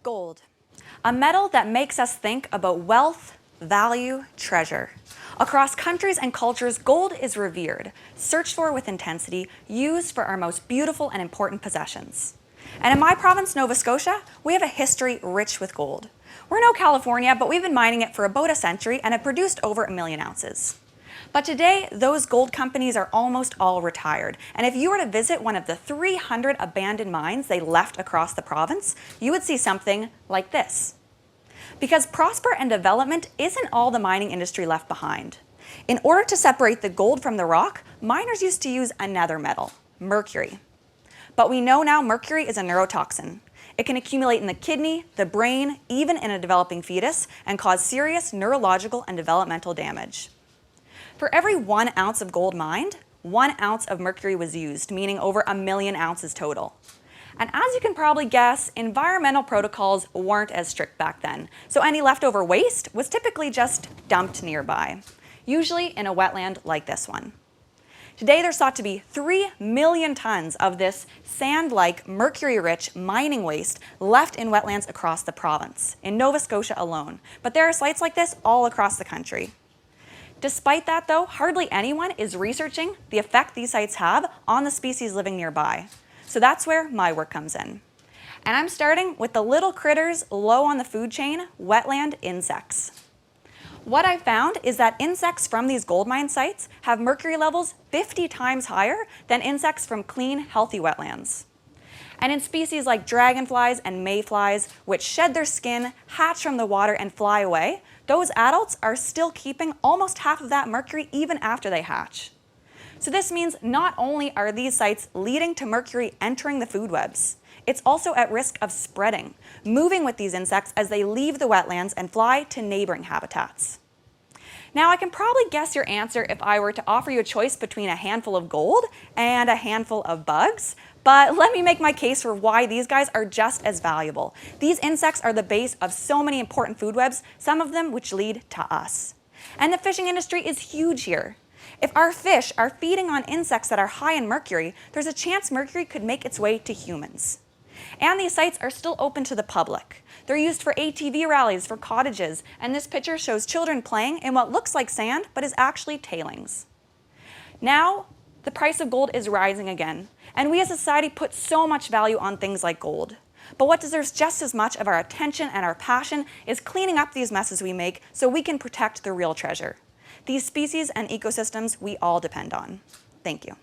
Gold, a metal that makes us think about wealth, value, treasure. Across countries and cultures, gold is revered, searched for with intensity, used for our most beautiful and important possessions. And in my province, Nova Scotia, we have a history rich with gold. We're no California, but we've been mining it for about a century and have produced over 1 million ounces. But today, those gold companies are almost all retired. And if you were to visit one of the 300 abandoned mines they left across the province, you would see something like this. Because prosper and development isn't all the mining industry left behind. In order to separate the gold from the rock, miners used to use another metal, mercury. But we know now mercury is a neurotoxin. It can accumulate in the kidney, the brain, even in a developing fetus, and cause serious neurological and developmental damage. For every 1 ounce of gold mined, 1 ounce of mercury was used, meaning over 1 million ounces total. And as you can probably guess, environmental protocols weren't as strict back then, so any leftover waste was typically just dumped nearby, usually in a wetland like this one. Today there's thought to be 3 million tons of this sand-like, mercury-rich mining waste left in wetlands across the province, in Nova Scotia alone, but there are sites like this all across the country. Despite that though, hardly anyone is researching the effect these sites have on the species living nearby. So that's where my work comes in. And I'm starting with the little critters low on the food chain, wetland insects. What I found is that insects from these gold mine sites have mercury levels 50 times higher than insects from clean, healthy wetlands. And in species like dragonflies and mayflies, which shed their skin, hatch from the water, and fly away, those adults are still keeping almost half of that mercury even after they hatch. So this means not only are these sites leading to mercury entering the food webs, it's also at risk of spreading, moving with these insects as they leave the wetlands and fly to neighboring habitats. Now, I can probably guess your answer if I were to offer you a choice between a handful of gold and a handful of bugs, but let me make my case for why these guys are just as valuable. These insects are the base of so many important food webs, some of them which lead to us. And the fishing industry is huge here. If our fish are feeding on insects that are high in mercury, there's a chance mercury could make its way to humans. And these sites are still open to the public. They're used for ATV rallies, for cottages, and this picture shows children playing in what looks like sand, but is actually tailings. Now, the price of gold is rising again, and we as a society put so much value on things like gold. But what deserves just as much of our attention and our passion is cleaning up these messes we make so we can protect the real treasure. These species and ecosystems we all depend on. Thank you.